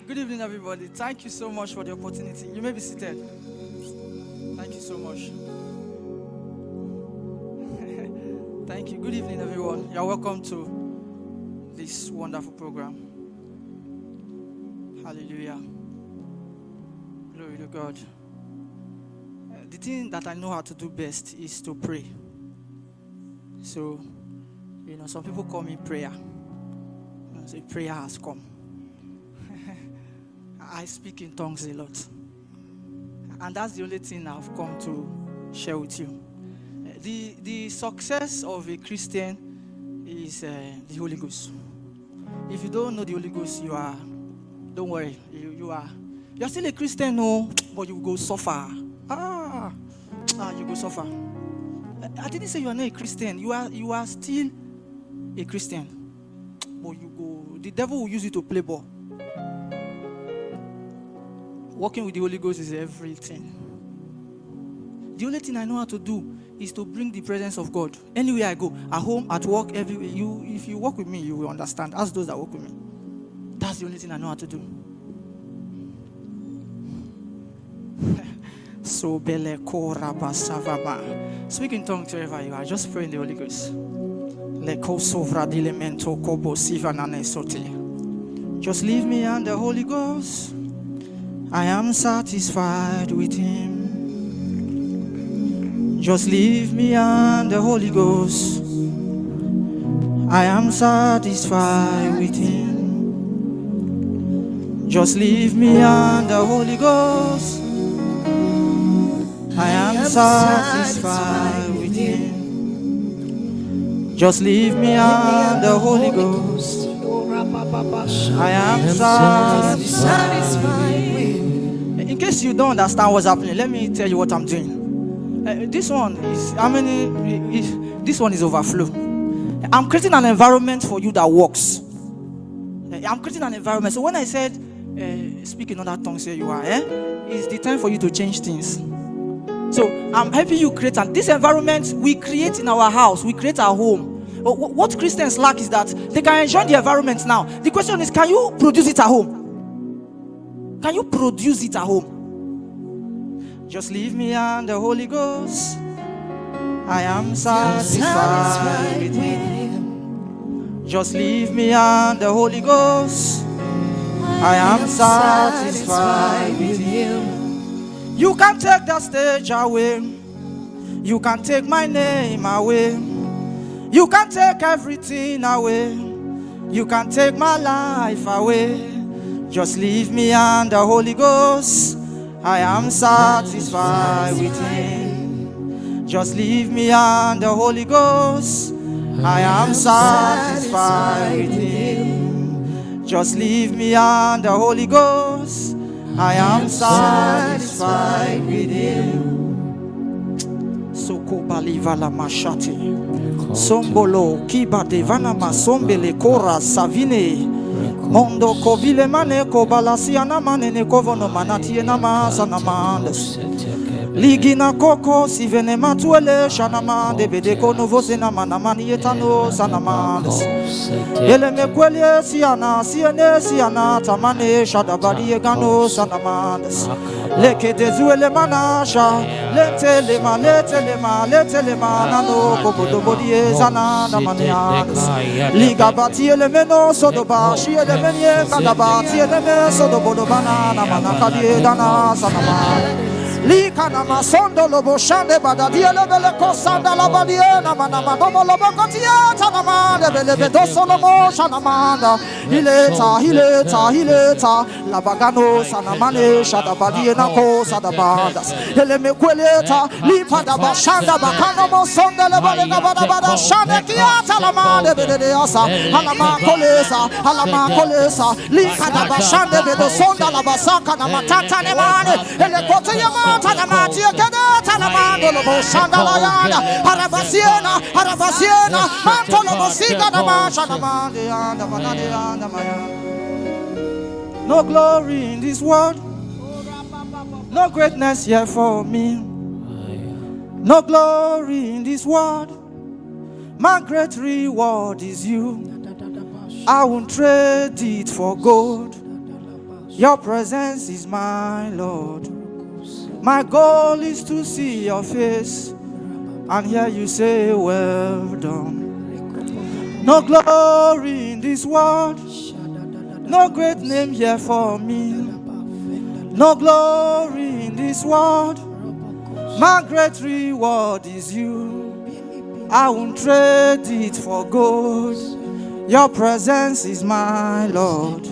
Good evening, everybody. Thank you so much for the opportunity. You may be seated. Thank you so much. Thank you. Good evening, everyone. You're welcome to this wonderful program. Hallelujah. Glory to God. The thing that I know how to do best is to pray. So, some people call me prayer. Say prayer has come. I speak in tongues a lot. And that's the only thing I've come to share with you. The success of a Christian is the Holy Ghost. If you don't know the Holy Ghost, don't worry, you're still a Christian, no, but you go suffer. You go suffer. I didn't say you are not a Christian. You are still a Christian. But the devil will use you to play ball. Working with the Holy Ghost is everything. The only thing I know how to do is to bring the presence of God. Anywhere I go, at home, at work, everywhere. If you work with me, you will understand. Ask those that work with me. That's the only thing I know how to do. So bele kora basavama. Speak in tongues wherever you are. Just pray in the Holy Ghost. Just leave me and the Holy Ghost. I am satisfied with Him. Just leave me and the Holy Ghost. I am satisfied with Him. Just leave me and the Holy Ghost. I am satisfied with Him. Just leave me and the Holy Ghost. I am satisfied with Him. In case you don't understand what's happening, let me tell you what I'm doing. This one is this one is overflow. I'm creating an environment for you that works. I'm creating an environment. So when I said speak in other tongues, here you are, it's the time for you to change things. So I'm helping you create, and this environment we create in our house, we create our home. What Christians lack is that they can enjoy the environment now. The question is, can you produce it at home? Can you produce it at home? Just leave me and the Holy Ghost. I am satisfied with Him. Just leave me and the Holy Ghost. I am satisfied with Him. You can take the stage away. You can take my name away. You can take everything away. You can take my life away. Just leave me and the Holy Ghost. I am satisfied with Him. Just leave me and the Holy Ghost. I am satisfied with Him. Just leave me and the Holy Ghost. I am satisfied with Him. Soko baliva la mashati. Sombolo kiba devana masombele kora savine. Mondo kovile mane kobalasiana mane ne kovono manati na masana mandes. Ligina koko sivene matuele shanama de bedeko novo sena manamani etano sanamandes. Ele mekwele siana siana tamane shadabari egano sanamandes. Leke dezuele manasha letele nano kobodo bodie zanana maniandes. Liga bati ele meno sodoba shi ele menye kadabati ele me sodobodo banana manakadie dana sanamandes. Likana masondo lobo shande badadia lebele kosanda la badiena manama domo lobo kotia tanamanda belebe dosono mo shanamanda hileta la bagano sanamane shada badiena ko sada bandas ele mekweleta lipada bashanda bakano mo sonde lebele bada shande kiata la mande belede asa halama kolesa likada bashande bedo sonda la basaka na matata ne mane ele kotia Tanamatia Tanamando Lobo Shandalayana Harabasiena Mantolo Bosiga Namashanamandi. No glory in this world, no greatness here for me. No glory in this world, my great reward is you. I won't trade it for gold. Your presence is my Lord. My goal is to see your face and hear you say, well done. No glory in this world, no great name here for me. No glory in this world, my great reward is you. I won't trade it for gold. Your presence is my Lord.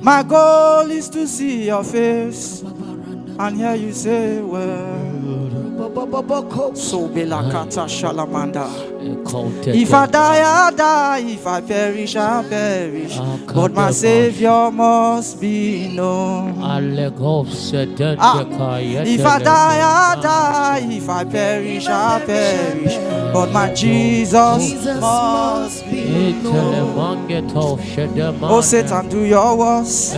My goal is to see your face and hear you say, well, so belakata shalamanda. If I die, I die. If I perish, I perish. But my Savior must be known. If I die, I die. If I perish, I perish. But my Jesus must be known. Oh Satan, do your worst.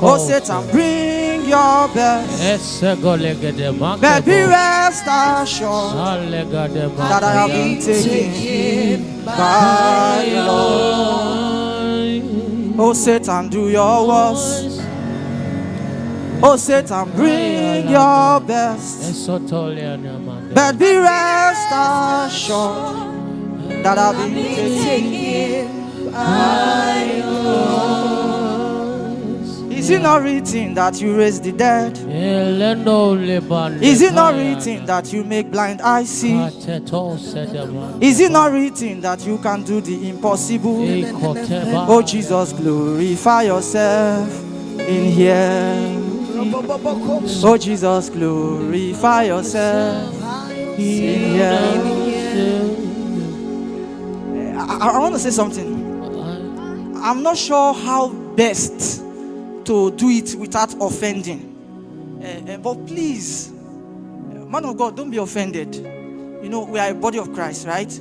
Oh Satan, bring your best. But be rest assured that I have been taken by Lord. Oh Satan, do your worst. Oh Satan, bring your best. But be rest assured that I've been taken by Lord. Is it not written that you raise the dead? Is it not written that you make blind eyes see? Is it not written that you can do the impossible? Oh Jesus, glorify yourself in here. Oh Jesus, glorify yourself in here. I want to say something. I'm not sure how best to do it without offending. But please, man of God, don't be offended. You know, we are a body of Christ, right?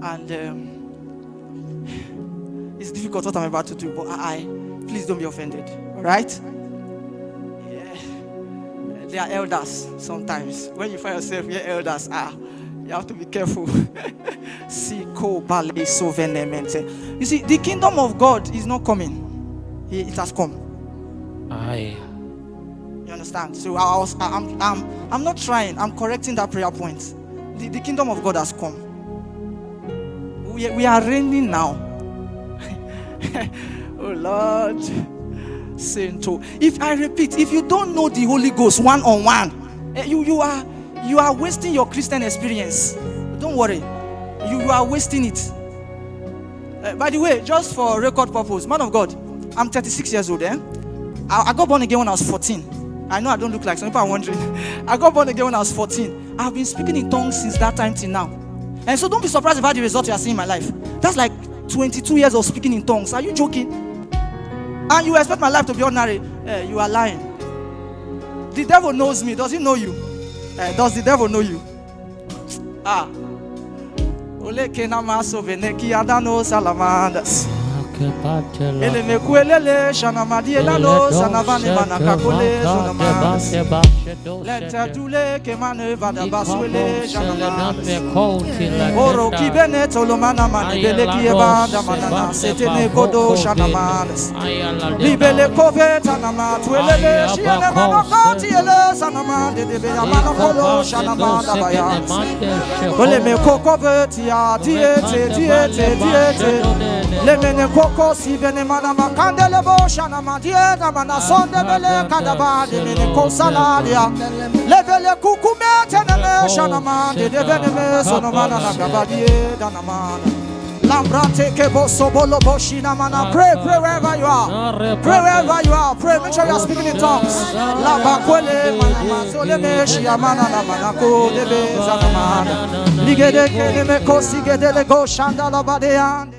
And it's difficult what I'm about to do, but please don't be offended. All right? They are elders sometimes. When you find yourself near elders, you have to be careful. You see, the kingdom of God is not coming. It has come. You understand? So I'm not trying. I'm correcting that prayer point. The kingdom of God has come. We are reigning now. Oh Lord. Sainto. If I repeat, if you don't know the Holy Ghost one-on-one, you are wasting your Christian experience. Don't worry. You are wasting it. By the way, just for record purpose, man of God, I'm 36 years old. I got born again when I was 14. I know I don't look like some people are wondering. I got born again when I was 14. I've been speaking in tongues since that time till now. And so don't be surprised about the result you are seeing in my life. That's like 22 years of speaking in tongues. Are you joking? And you expect my life to be ordinary? You are lying. The devil knows me. Does he know you? Does the devil know you? Ole kenama soveneki adano salamandas. Ele mekuelele shanamadi elano sanavane manakakole zonamas. Leta dule kemane vada baswele shanamas. Oro kibene tolomana manibele kieba damana setene kodo shanamas. Libele kove tanama tuelele shiene manokati ele sanama de debe amana kolo shanamanda bayas. Ole mekokove tia diete. Lemene koko si bene mana makandele bo shana madie na mana sonde bele kadaba de mene kosaladia lebele kukume teneme shana mande de bene me sono mana na gabadie dana mana lambrate ke boso bolo boshina mana. Pray wherever you are. Pray wherever you are. Pray. Make sure you are speaking in tongues. La bakwele mana mazole me shia mana na mana ko de be zana mana ligede ke me kosi gede le go shanda la badeande.